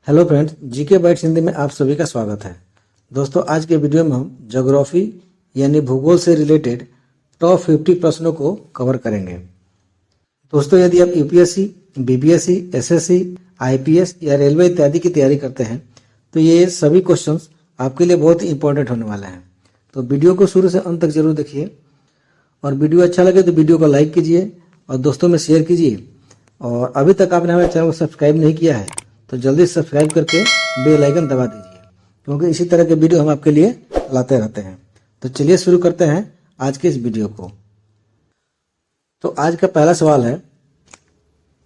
Hello friends, GK bytes Hindi में आप सभी का स्वागत है। दोस्तों, आज के वीडियो में हम ज्योग्राफी यानी भूगोल से रिलेटेड टॉप 50 प्रश्नों को कवर करेंगे। दोस्तों, यदि आप यूपीएससी, बीपीएससी, एसएससी, आईपीएस या रेलवे इत्यादि की तैयारी करते हैं तो ये सभी क्वेश्चंस आपके लिए बहुत ही इंपॉर्टेंट होने वाले हैं। तो वीडियो को शुरू से अंत तक जरूर देखिए और वीडियो अच्छा लगे तो वीडियो को लाइक कीजिए और दोस्तों में शेयर कीजिए। और अभी तक आपने हमारे चैनल को सब्सक्राइब नहीं किया है तो जल्दी सब्सक्राइब करके बेल आइकन दबा दीजिए, क्योंकि इसी तरह के वीडियो हम आपके लिए लाते रहते हैं। तो चलिए शुरू करते हैं आज के इस वीडियो को। तो आज का पहला सवाल है,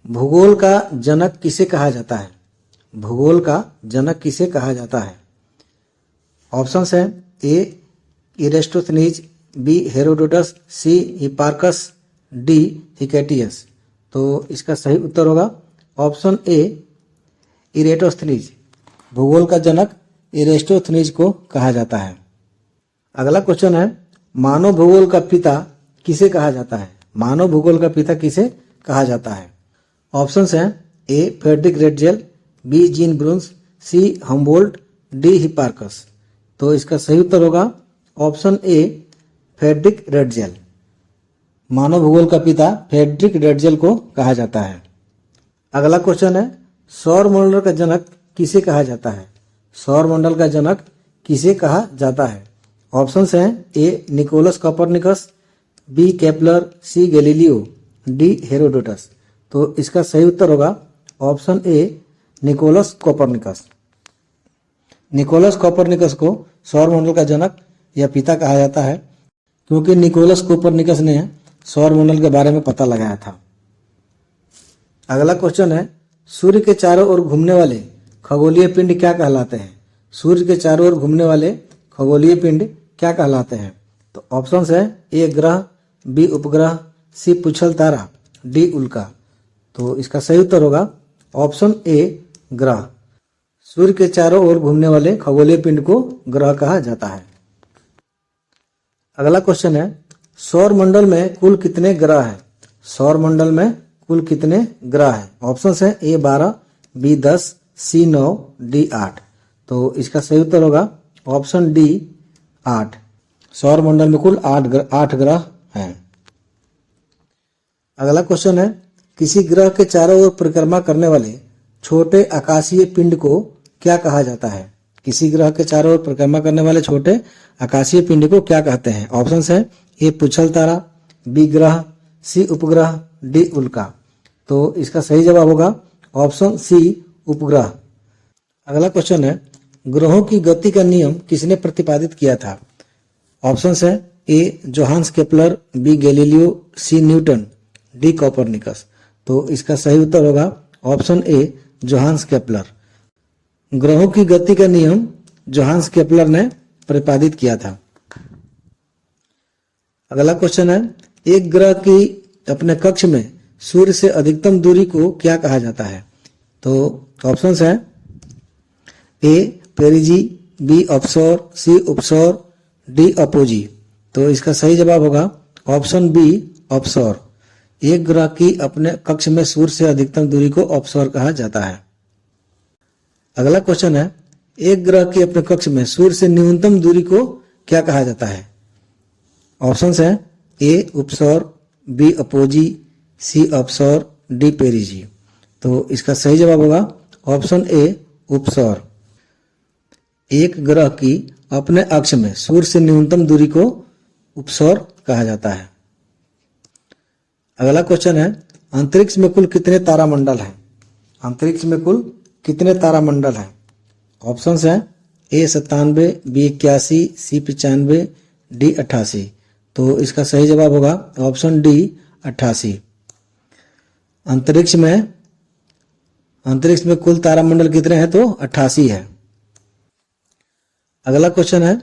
भूगोल का जनक किसे कहा जाता है? भूगोल का जनक किसे कहा जाता है? ऑप्शंस हैं ए इरेस्टोथनीज, बी हेरोडोटस, सी हिपार्कस, डी हिकेटियस। तो इसका सही उत्तर होगा ऑप्शन ए इरेटोस्थनीज। भूगोल का जनक इरेस्टोथनीज को कहा जाता है। अगला क्वेश्चन है, मानव भूगोल का पिता किसे कहा जाता है? मानव भूगोल का पिता किसे कहा जाता है? ऑप्शंस हैं ए फ्रेडरिक रेटजेल, बी जीन ब्रून्स, सी हम्बोल्ट, डी हिपार्कस। तो इसका सही उत्तर होगा ऑप्शन ए फ्रेडरिक रेटजेल। मानव भूगोल का पिता फ्रेडरिक रेटजेल को कहा जाता है। अगला क्वेश्चन है, सौर मंडल का जनक किसे कहा जाता है? सौर मंडल का जनक किसे कहा जाता है? ऑप्शंस हैं ए निकोलस कोपरनिकस, बी केपलर, सी गैलीलियो, डी हेरोडोटस। तो इसका सही उत्तर होगा ऑप्शन ए निकोलस कोपरनिकस। निकोलस कोपरनिकस को सौर मंडल का जनक या पिता कहा जाता है, क्योंकि निकोलस कोपरनिकस ने सौर मंडल के बारे में पता लगाया था। अगला क्वेश्चन है, सूर्य के चारों ओर घूमने वाले खगोलीय पिंड क्या कहलाते हैं? सूर्य के चारों ओर घूमने वाले खगोलीय पिंड क्या कहलाते हैं? तो ऑप्शंस है ए ग्रह, बी उपग्रह, सी पुच्छल तारा, डी उल्का। तो इसका सही उत्तर होगा ऑप्शन ए ग्रह। सूर्य के चारों ओर घूमने वाले खगोलीय पिंड को ग्रह कहा जाता है। अगला क्वेश्चन है, सौर मंडल में कुल कितने ग्रह हैं? सौर मंडल में कुल कितने ग्रह हैं? ऑप्शंस हैं ए 12, बी 10, सी 9, डी 8। तो इसका सही उत्तर होगा ऑप्शन डी 8। सौर मंडल में कुल 8 ग्रह हैं। अगला क्वेश्चन है, किसी ग्रह के चारों ओर परिक्रमा करने वाले छोटे आकाशीय पिंड को क्या कहा जाता है? किसी ग्रह के चारों ओर परिक्रमा करने वाले छोटे आकाशीय पिंड को क्या कहते हैं? ऑप्शंस हैं ए पुच्छल तारा, बी ग्रह, सी उपग्रह, डी उल्का। तो इसका सही जवाब होगा ऑप्शन सी उपग्रह। अगला क्वेश्चन है, ग्रहों की गति का नियम किसने प्रतिपादित किया था? ऑप्शंस हैं ए जोहान्स केपलर, बी गैलीलियो, सी न्यूटन, डी कोपरनिकस। तो इसका सही उत्तर होगा ऑप्शन ए जोहान्स केपलर। ग्रहों की गति का नियम जोहान्स केपलर ने प्रतिपादित किया था। अगला क्वेश्चन है, एक ग्रह की अपने कक्ष में सूर्य से अधिकतम दूरी को क्या कहा जाता है? तो ऑप्शंस हैं ए पेरिजी, बी ऑफशोर, सी उपसौर, डी अपोजी। तो इसका सही जवाब होगा ऑप्शन बी ऑफशोर। एक ग्रह की अपने कक्ष में सूर्य से अधिकतम दूरी को ऑफशोर कहा जाता है। अगला क्वेश्चन है, एक ग्रह की अपने कक्ष में सूर्य से न्यूनतम दूरी को क्या कहा जाता है? ऑप्शंस हैं ए उपसौर, बी अपोजी, सी ऑफशोर, डी पेरिजी। तो इसका सही जवाब होगा ऑप्शन ए उपसौर। एक ग्रह की अपने अक्ष में सूर्य से न्यूनतम दूरी को उपसौर कहा जाता है। अगला क्वेश्चन है, अंतरिक्ष में कुल कितने तारामंडल हैं? अंतरिक्ष में कुल कितने तारामंडल हैं? ऑप्शंस हैं ए 97, बी 81, सी 95, डी 88। तो इसका सही जवाब होगा ऑप्शन डी 88। अंतरिक्ष में कुल तारामंडल कितने हैं? तो 88 है। अगला क्वेश्चन है,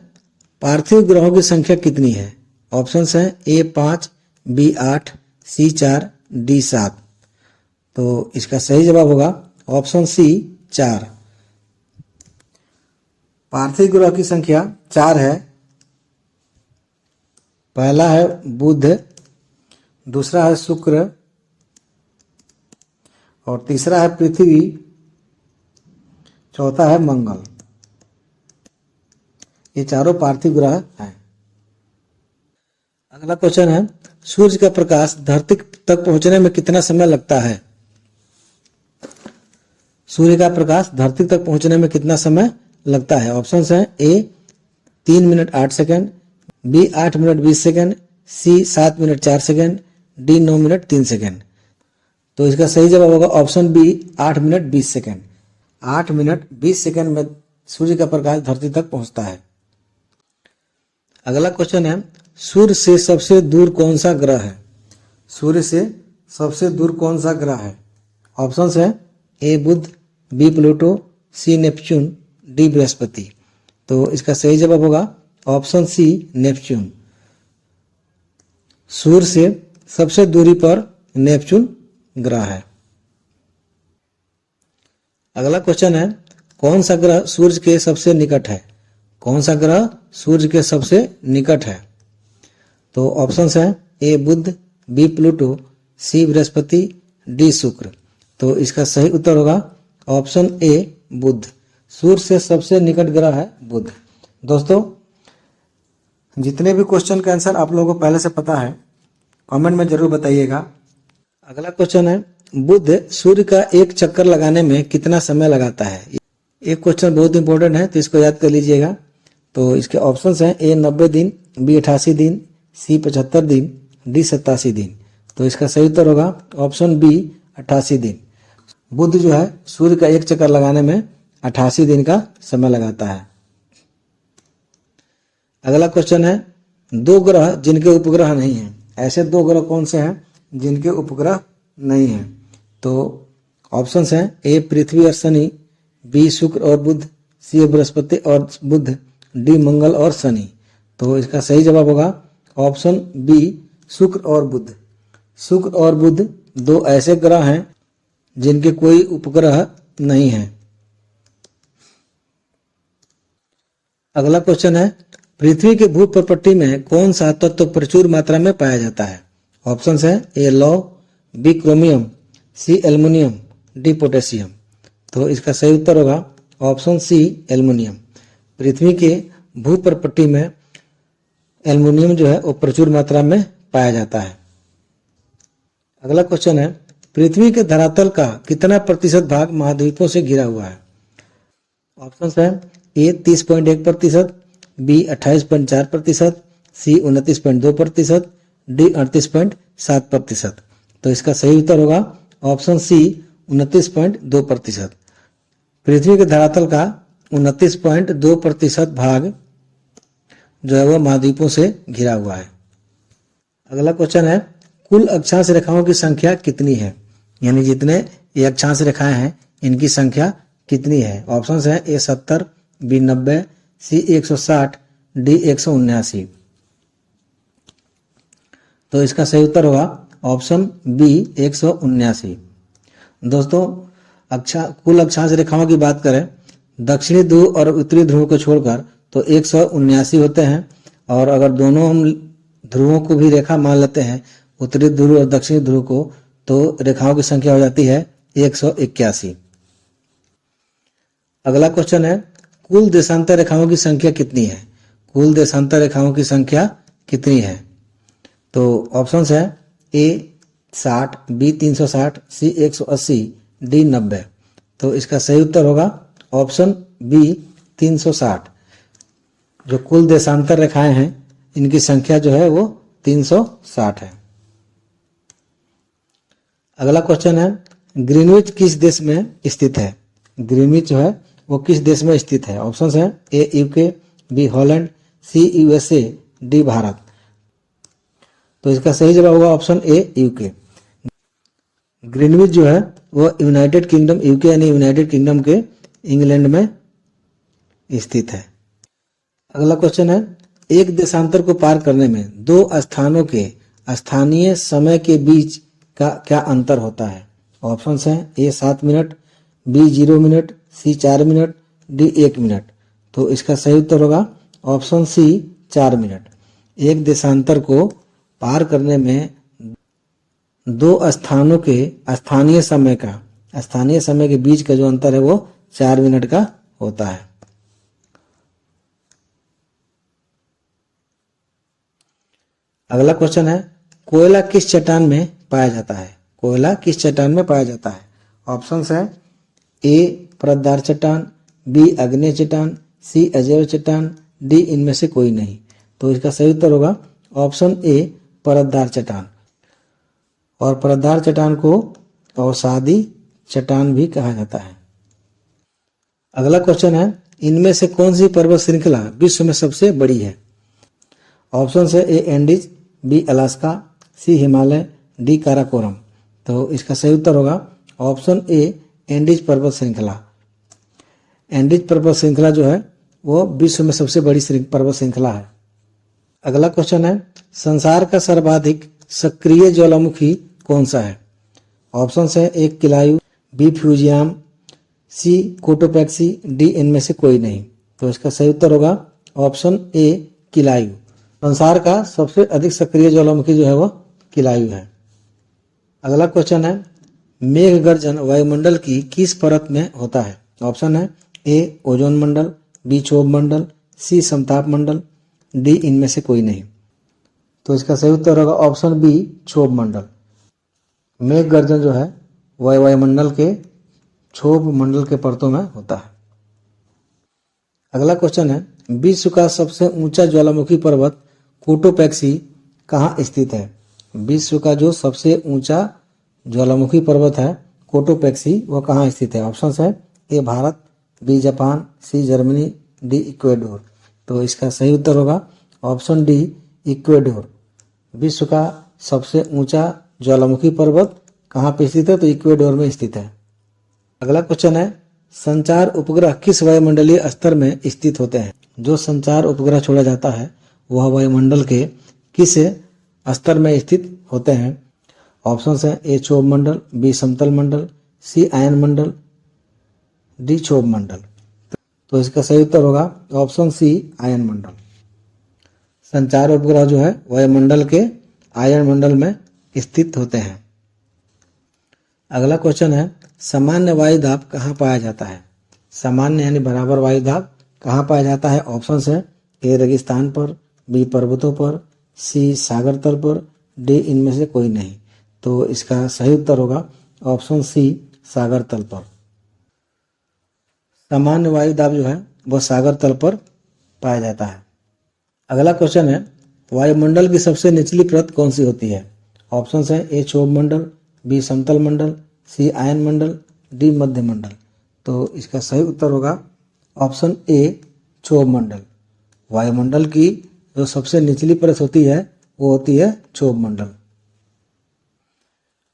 पार्थिव ग्रहों की संख्या कितनी है? ऑप्शंस हैं ए 5, बी 8, सी 4, डी 7। तो इसका सही जवाब होगा ऑप्शन सी 4। पार्थिव ग्रह की संख्या 4 है। पहला है बुध, दूसरा है शुक्र और तीसरा है पृथ्वी, चौथा है मंगल। ये चारों पार्थिव ग्रह हैं। अगला क्वेश्चन है, सूर्य का प्रकाश धरती तक पहुंचने में कितना समय लगता है? सूर्य का प्रकाश धरती तक पहुंचने में कितना समय लगता है? ऑप्शंस हैं A 3 minute 8 second, B 8 minute 20 second, C 7 minute 4 second, D 9 minute 3 second. तो इसका सही जवाब होगा option B 8 minute 20 second. 8 minute 20 second में सूर्य का प्रकाश धरती तक पहुंचता है। अगला क्वेश्चन है, सूर्य से सबसे दूर कौन सा ग्रह है? सूर्य से सबसे दूर कौन सा ग्रह है? ऑप्शंस है ए बुध, B Pluto, C Neptune, D बृहस्पति। तो इसका सही जवाब होगा ऑप्शन सी नेपच्यून। सूर्य से सबसे दूरी पर नेपच्यून ग्रह है। अगला क्वेश्चन है, कौन सा ग्रह सूर्य के सबसे निकट है? कौन सा ग्रह सूर्य के सबसे निकट है? तो ऑप्शंस हैं ए बुध, बी प्लूटो, सी बृहस्पति, डी शुक्र। तो इसका सही उत्तर होगा ऑप्शन ए बुध। सूर्य से सबसे निकट ग्रह है बुध। दोस्तों, जितने भी क्वेश्चन का आंसर आप लोगों को पहले से पता है कमेंट में जरूर बताइएगा। अगला क्वेश्चन है, बुध सूर्य का एक चक्कर लगाने में कितना समय लगाता है? एक क्वेश्चन बहुत इंपॉर्टेंट है, तो इसको याद कर लीजिएगा। तो इसके ऑप्शंस हैं ए 90 दिन, बी 88 दिन, सी 75 दिन, डी 87 दिन। तो इसका सही उत्तर होगा ऑप्शन बी 88 दिन। बुध जो है सूर्य का एक चक्कर लगाने में 88 दिन का समय लगाता है। अगला क्वेश्चन है, दो ग्रह जिनके उपग्रह नहीं हैं। ऐसे दो ग्रह कौन से हैं जिनके उपग्रह नहीं हैं? तो ऑप्शंस हैं ए पृथ्वी और शनि, बी शुक्र और बुध, सी बृहस्पति और बुध, डी मंगल और शनि। तो इसका सही जवाब होगा ऑप्शन बी शुक्र और बुध। शुक्र और बुध दो ऐसे ग्रह हैं जिनके कोई उपग्रह नहीं है। अगला क्वेश्चन है, पृथ्वी के भूप्रपट्टी में कौन सा तत्व प्रचुर मात्रा में पाया जाता है? ऑप्शंस है ए लौह, बी क्रोमियम, सी एल्युमिनियम, डी पोटेशियम। तो इसका सही उत्तर होगा ऑप्शन सी एल्युमिनियम। पृथ्वी के भूप्रपट्टी में एल्युमिनियम जो है वो प्रचुर मात्रा में पाया जाता है। अगला क्वेश्चन है, पृथ्वी के धरातल का कितना प्रतिशत भाग महाद्वीपों से घिरा हुआ है? ऑप्शंस है ए 30.1%, बी 28.4%, सी 29.2%, डी 38.7%। तो इसका सही उत्तर होगा ऑप्शन सी 29.2%। पृथ्वी के धरातल का 29.2% भाग जो है वो महाद्वीपों से घिरा हुआ है। अगला क्वेश्चन है, कुल अक्षांश रेखाओं की संख्या कितनी है? यानी जितने ये अक्षांश रेखाएं हैं इनकी संख्या कितनी है? ऑप्शंस है ए 70, बी 90, सी 160, डी 179। तो इसका सही उत्तर होगा ऑप्शन बी 179। दोस्तों, कुल अक्षांश रेखाओं की बात करें, दक्षिणी ध्रुव और उत्तरी ध्रुव को छोड़कर तो 179 होते हैं। और अगर दोनों हम ध्रुवों को भी रेखा मान लेते हैं, उत्तरी ध्रुव और दक्षिणी ध्रुव को, तो रेखाओं की संख्या हो जाती है 181। अगला क्वेश्चन है, कुल देशांतर रेखाओं की संख्या कितनी है? कुल देशांतर रेखाओं की संख्या कितनी है? तो ऑप्शंस है ए 60, बी 360, सी 180, डी 90। तो इसका सही उत्तर होगा ऑप्शन बी 360। जो कुल देशांतर रेखाएं हैं इनकी संख्या जो है वो 360 है। अगला क्वेश्चन है, ग्रीनविच किस देश में स्थित है? ग्रीनविच जो है वो किस देश में स्थित है? ऑप्शंस हैं A UK, B Holland, C USA, D Bharat. तो इसका सही जवाब होगा ऑप्शन ए यूके। ग्रीनविच जो है वो यूनाइटेड किंगडम, यूके यानी यूनाइटेड किंगडम के इंग्लैंड में स्थित है। अगला क्वेश्चन है, एक देशांतर को पार करने में दो स्थानों के स्थानीय समय के बीच का क्या अंतर होता है? ऑप्शंस हैं ए 7 मिनट, बी 0 मिनट, सी 4 मिनट, डी 1 मिनट। तो इसका सही उत्तर होगा ऑप्शन सी 4 मिनट। एक देशांतर को पार करने में दो स्थानों के स्थानीय समय के बीच का जो अंतर है वो 4 मिनट का होता है। अगला क्वेश्चन है, कोयला किस चट्टान में पाया जाता है? कोयला किस चट्टान में पाया जाता है? ऑप्शंस है ए परतदार चट्टान, बी आग्नेय चट्टान, सी अजैव चट्टान, डी इनमें से कोई नहीं। तो इसका सही उत्तर होगा ऑप्शन ए परतदार चट्टान। और परतदार चट्टान को अवसादी चट्टान भी कहा जाता है। अगला क्वेश्चन है, इनमें से कौन सी पर्वत श्रृंखला विश्व में सबसे बड़ी है? ऑप्शन है ए एंडीज, बी अलास्का, सी हिमालय, डी काराकोरम। तो इसका सही उत्तर होगा ऑप्शन ए एंडीज पर्वत श्रृंखला। एंडीज पर्वत श्रृंखला जो है वो विश्व में सबसे बड़ी पर्वत श्रृंखला है। अगला क्वेश्चन है, संसार का सर्वाधिक सक्रिय ज्वालामुखी कौन सा है? ऑप्शन है ए किलायु, बी फ्यूजियाम, सी कोटोपैक्सी, डी इनमें से कोई नहीं। तो इसका सही उत्तर होगा ऑप्शन ए किलायु। संसार का सबसे अधिक सक्रिय ज्वालामुखी जो है वो किलायु है। अगला क्वेश्चन है, मेघ गर्जन वायुमंडल की किस परत में होता है? ऑप्शन है ए ओजोन मंडल, बी क्षोभ मंडल, सी समताप मंडल, डी इनमें से कोई नहीं। तो इसका सही उत्तर होगा ऑप्शन बी क्षोभ मंडल। मेघ गर्जन जो है वह वायुमंडल के क्षोभ मंडल के परतों में होता है। अगला क्वेश्चन है, विश्व का सबसे ऊंचा ज्वालामुखी पर्वत कोटोपैक्सी कहाँ स्थित है? विश्व का जो सबसे ऊंचा ज्वालामुखी पर्वत है कोटोपैक्सी वो कहाँ स्थित है? ऑप्शन है A Bharat, B Japan, C Germany, D Ecuador. तो इसका सही उत्तर होगा ऑप्शन डी इक्वेडोर। विश्व का सबसे ऊंचा ज्वालामुखी पर्वत कहाँ पे स्थित है? तो इक्वेडोर में स्थित है। अगला क्वेश्चन है, संचार उपग्रह किस वायुमंडलीय स्तर में स्थित होते हैं? जो संचार उपग्रह छोड़ा जाता है वह वायुमंडल के किस स्तर में स्थित होते हैं? ऑप्शन है ए क्षोभ मंडल, बी समतल मंडल, सी आयन मंडल, डी क्षोभ मंडल। तो इसका सही उत्तर होगा ऑप्शन सी आयन मंडल। संचार उपग्रह जो है वायुमंडल के आयन मंडल में स्थित होते हैं। अगला क्वेश्चन है, सामान्य वायुदाब कहाँ पाया जाता है? सामान्य यानी बराबर वायुदाब कहाँ पाया जाता है? ऑप्शन है ए रेगिस्तान पर, बी पर्वतों पर, सी सागर तल पर, डी इनमें से कोई नहीं। तो इसका सही उत्तर होगा ऑप्शन सी सागर तल पर। सामान्य वायुदाब जो है वह सागर तल पर पाया जाता है। अगला क्वेश्चन है, वायुमंडल की सबसे निचली परत कौन सी होती है? ऑप्शन है ए क्षोभ मंडल, बी समतल मंडल, सी आयन मंडल, डी मध्य मंडल। तो इसका सही उत्तर होगा ऑप्शन ए क्षोभ मंडल। वायुमंडल की जो सबसे निचली परत होती है वो होती है क्षोभ मंडल।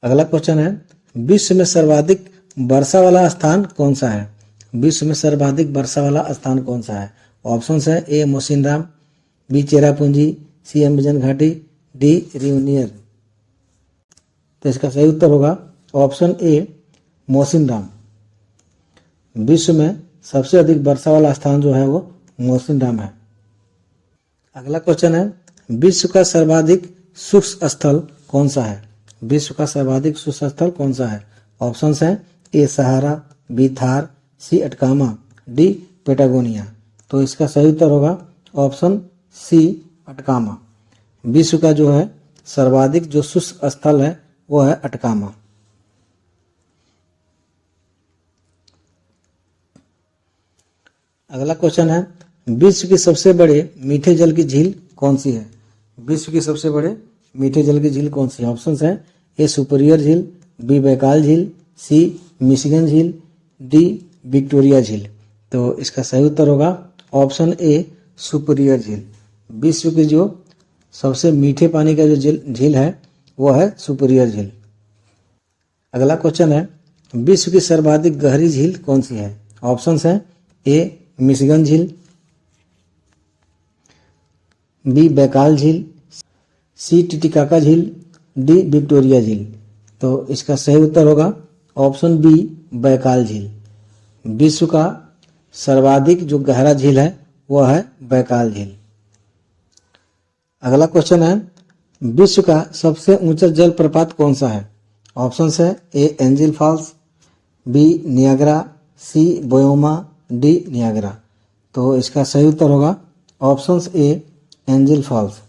अगला क्वेश्चन है, विश्व में सर्वाधिक वर्षा वाला स्थान कौन सा है? विश्व में सर्वाधिक वर्षा वाला स्थान कौन सा है? ऑप्शन है ए मोसिनराम, बी चेरापूंजी, सी अम्बेजन घाटी, डी रियूनियर। तो इसका सही उत्तर होगा ऑप्शन ए मोसिनराम। विश्व में सबसे अधिक वर्षा वाला स्थान जो है वो मोसिनराम है। अगला क्वेश्चन है, विश्व का सर्वाधिक शुष्क स्थल कौन सा है? विश्व का सर्वाधिक शुष्क स्थल कौन सा है? ऑप्शन है ए सहारा, बी थार, सी अटकामा, डी पेटागोनिया। तो इसका सही उत्तर होगा ऑप्शन सी अटकामा। विश्व का जो है सर्वाधिक जो शुष्क स्थल है वो है अटकामा। अगला क्वेश्चन है, विश्व की सबसे बड़े मीठे जल की झील कौन सी है? विश्व की सबसे बड़े मीठे जल की झील कौन सी है? ऑप्शन है ए सुपीरियर झील, बी बैकाल झील, सी मिशिगन झील, डी विक्टोरिया झील। तो इसका सही उत्तर होगा ऑप्शन ए सुपीरियर झील। विश्व की जो सबसे मीठे पानी का जो झील है वो है सुपीरियर झील। अगला क्वेश्चन है, विश्व की सर्वाधिक गहरी झील कौन सी है? ऑप्शन है ए मिशिगन झील, बी बैकाल झील, सी टिटिकाका झील, डी विक्टोरिया झील। तो इसका सही उत्तर होगा ऑप्शन बी बैकाल झील। विश्व का सर्वाधिक जो गहरा झील है वह है बैकाल झील। अगला क्वेश्चन है, विश्व का सबसे ऊंचा जलप्रपात कौन सा है? ऑप्शन है ए एंजिल फॉल्स, बी नियाग्रा, सी बोयोमा, डी नियाग्रा। तो इसका सही उत्तर होगा ऑप्शन ए एंजल फॉल्स।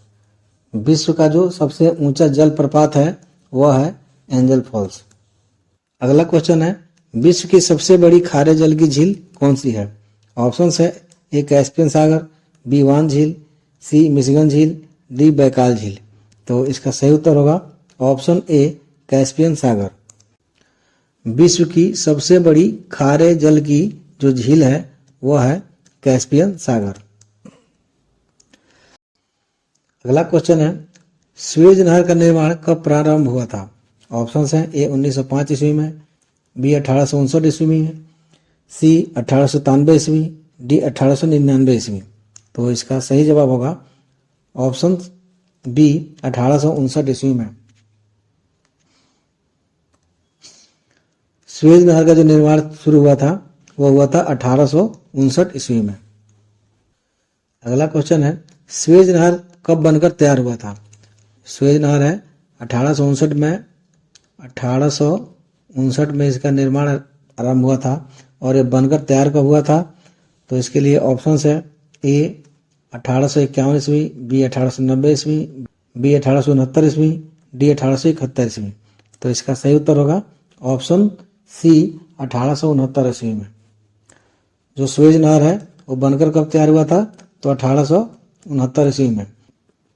विश्व का जो सबसे ऊंचा जलप्रपात है वह है एंजल फॉल्स। अगला क्वेश्चन है, विश्व की सबसे बड़ी खारे जल की झील कौन सी है? ऑप्शंस है ए कैस्पियन सागर, बी वान झील, सी मिशिगन झील, डी बैकाल झील। तो इसका सही उत्तर होगा ऑप्शन ए कैस्पियन सागर। विश्व की सबसे बड़ी खारे जल की जो झील है वह है कैस्पियन सागर। अगला क्वेश्चन है, स्वेज नहर का निर्माण कब प्रारंभ हुआ था? ऑप्शंस हैं ए 1905 ईस्वी में, बी 1859 ईस्वी में, सी 1897 ईस्वी, डी 1899 ईस्वी। तो इसका सही जवाब होगा ऑप्शन बी 1859 ईस्वी में। स्वेज नहर का जो निर्माण शुरू हुआ था वह हुआ था 1859 ईस्वी में। अगला क्वेश्चन है, स्वेज नहर कब बनकर तैयार हुआ था? स्वेज नहर है 1859 में इसका निर्माण आरंभ हुआ था और ये बनकर तैयार कब हुआ था? तो इसके लिए ऑप्शंस है ए 1851 ईस्वी, बी 1890 ईस्वी, बी 1869 ईस्वी, डी 1871 ईस्वी। तो इसका सही उत्तर होगा ऑप्शन सी 1869 ईस्वी में। जो स्वेज नहर है वो बनकर कब तैयार हुआ था? तो 1869 ईस्वी में।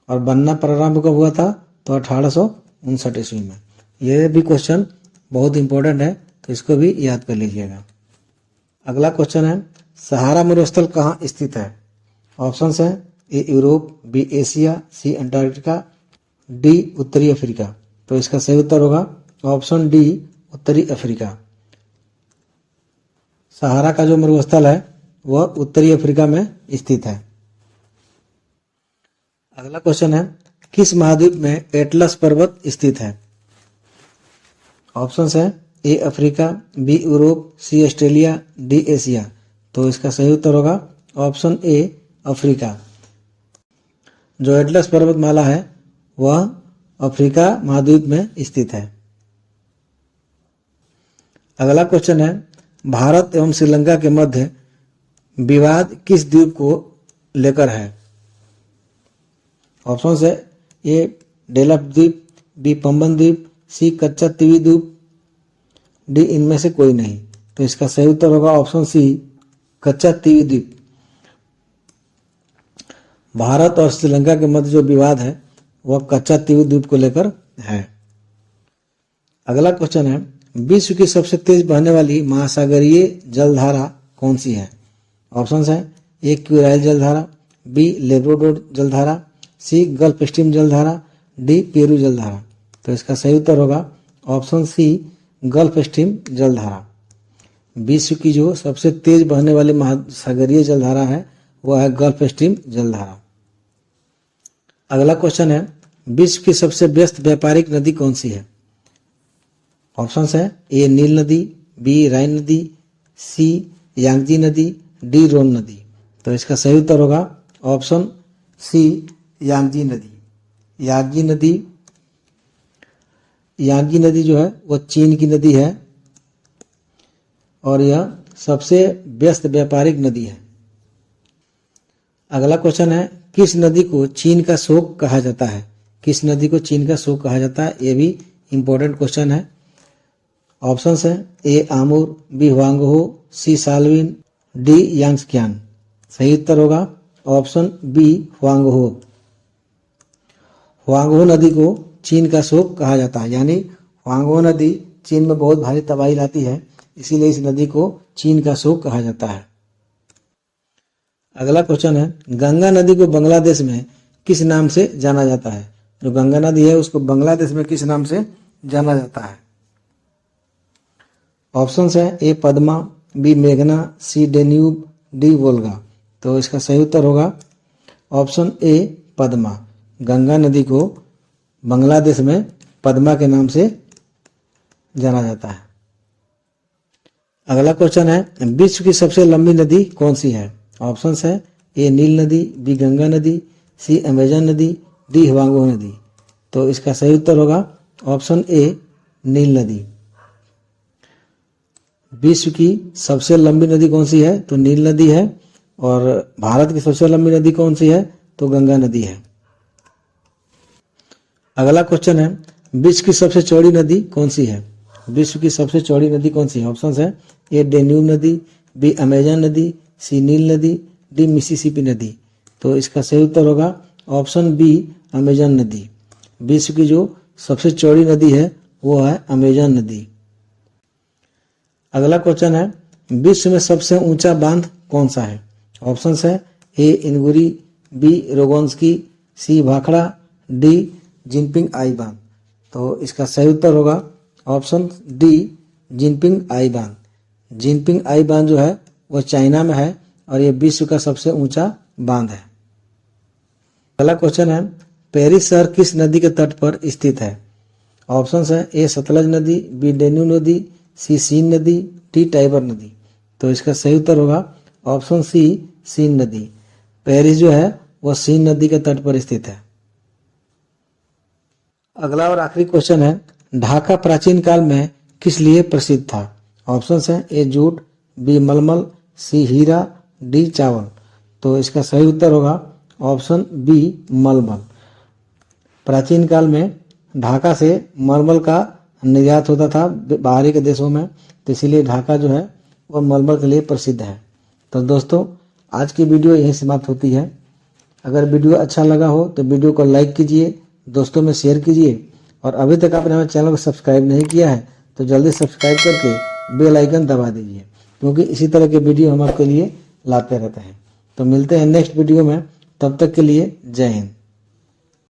और बनना प्रारंभ कब हुआ था? तो 1859 ईस्वी में। यह भी क्वेश्चन बहुत इंपॉर्टेंट है तो इसको भी याद कर लीजिएगा। अगला क्वेश्चन है, सहारा मरुस्थल कहाँ स्थित है? ऑप्शंस हैं ए यूरोप, बी एशिया, सी अंटार्कटिका, डी उत्तरी अफ्रीका। तो इसका सही उत्तर होगा ऑप्शन डी उत्तरी अफ्रीका। सहारा का जो मरुस्थल है वह उत्तरी अफ्रीका में स्थित है। अगला क्वेश्चन है, किस महाद्वीप में एटलस पर्वत स्थित है? ऑप्शंस है A Africa, B Europe, C Australia, D Asia. तो इसका सही उत्तर होगा ऑप्शन ए अफ्रीका। जो एटलस पर्वतमाला है वह अफ्रीका महाद्वीप में स्थित है। अगला क्वेश्चन है, भारत एवं श्रीलंका के मध्य विवाद किस द्वीप को लेकर है? ऑप्शंस है ए डेलफ द्वीप, बी पंबन द्वीप, सी कच्चा तीवी द्वीप, डी इनमें से कोई नहीं। तो इसका सही उत्तर होगा ऑप्शन सी कच्चा तीवी द्वीप। भारत और श्रीलंका के मध्य जो विवाद है वह कच्चा तीवी द्वीप को लेकर है। अगला क्वेश्चन है, विश्व की सबसे तेज बहने वाली महासागरीय जलधारा कौन सी है? ऑप्शंस है ए क्यूराइल जलधारा, बी लेब्राडोर जलधारा, सी गल्फ स्ट्रीम जलधारा, डी पेरू जलधारा। तो इसका सही उत्तर होगा ऑप्शन सी गल्फ स्ट्रीम जलधारा। विश्व की जो सबसे तेज बहने वाली महासागरीय जलधारा है वह है गल्फ स्ट्रीम जलधारा। अगला क्वेश्चन है, विश्व की सबसे व्यस्त व्यापारिक नदी कौन सी है? ऑप्शंस है ए नील नदी, बी राइन नदी, सी यांगजी नदी, डी रोन नदी। तो इसका सही उत्तर होगा ऑप्शन सी यांगजी नदी। यांगजी नदी जो है वह चीन की नदी है और यह सबसे व्यस्त व्यापारिक नदी है। अगला क्वेश्चन है, किस नदी को चीन का शोक कहा जाता है? किस नदी को चीन का शोक कहा जाता है? यह भी इंपॉर्टेंट क्वेश्चन है। ऑप्शंस है ए आमूर, बी हुआंगहो, सी सालविन, डी यांग्सकियान। सही उत्तर होगा ऑप्शन बी हुआंगहो। हुआंगहो नदी को चीन का शोक कहा जाता है, यानी हुआंगहो नदी चीन में बहुत भारी तबाही लाती है, इसीलिए इस नदी को चीन का शोक कहा जाता है। अगला क्वेश्चन है, गंगा नदी को बांग्लादेश में किस नाम से जाना जाता है? जो गंगा नदी है उसको बांग्लादेश में किस नाम से जाना जाता है? ऑप्शंस है ए पद्मा, बी मेघना, सी डेन्यूब, डी वोल्गा। तो इसका सही उत्तर होगा ऑप्शन ए पद्मा। गंगा नदी को बांग्लादेश में पद्मा के नाम से जाना जाता है। अगला क्वेश्चन है, विश्व की सबसे लंबी नदी कौन सी है? ऑप्शंस है ए नील नदी, बी गंगा नदी, सी अमेजन नदी, डी हुआंगहो नदी। तो इसका सही उत्तर होगा ऑप्शन ए नील नदी। विश्व की सबसे लंबी नदी कौन सी है? तो नील नदी है। और भारत की सबसे लंबी नदी कौन सी है? तो गंगा नदी है। अगला क्वेश्चन है, विश्व की सबसे चौड़ी नदी कौन सी है? विश्व की सबसे चौड़ी नदी कौन सी है? ऑप्शन है ए डेन्यूब नदी, बी अमेजन नदी, सी नील नदी, डी मिसिसिपी नदी। तो इसका सही उत्तर होगा ऑप्शन बी अमेजन नदी। विश्व की जो सबसे चौड़ी नदी है वो है अमेजन नदी। अगला क्वेश्चन है, विश्व में सबसे ऊंचा बांध कौन सा है? ऑप्शन है ए इनगुरी, बी रोगोंस्की, सी भाखड़ा, डी जिनपिंग आई बांध। तो इसका सही उत्तर होगा ऑप्शन डी जिनपिंग आई बांध। जिनपिंग आई बांध जो है वो चाइना में है और ये विश्व का सबसे ऊंचा बांध है। अगला क्वेश्चन है, पेरिस शहर किस नदी के तट पर स्थित है? ऑप्शन है ए सतलज नदी, बी डेन्यूब नदी, सी सीन नदी, डी टाइबर नदी। तो इसका सही उत्तर होगा ऑप्शन सी सीन नदी। पेरिस जो है वह सीन नदी के तट पर स्थित है। अगला और आखिरी क्वेश्चन है, ढाका प्राचीन काल में किस लिए प्रसिद्ध था? ऑप्शन है ए जूट, बी मलमल, सी हीरा, डी चावल। तो इसका सही उत्तर होगा ऑप्शन बी मलमल। प्राचीन काल में ढाका से मलमल का निर्यात होता था बाहरी के देशों में, तो इसीलिए ढाका जो है वह मलमल के लिए प्रसिद्ध है। तो दोस्तों आज की वीडियो यहीं समाप्त होती है। अगर वीडियो अच्छा लगा हो तो वीडियो को लाइक कीजिए, दोस्तों में शेयर कीजिए और अभी तक आपने हमारे चैनल को सब्सक्राइब नहीं किया है तो जल्दी सब्सक्राइब करके बेल आइकन दबा दीजिए, क्योंकि इसी तरह के वीडियो हम आपके लिए लाते रहते हैं। तो मिलते हैं नेक्स्ट वीडियो में, तब तक के लिए जय हिंद।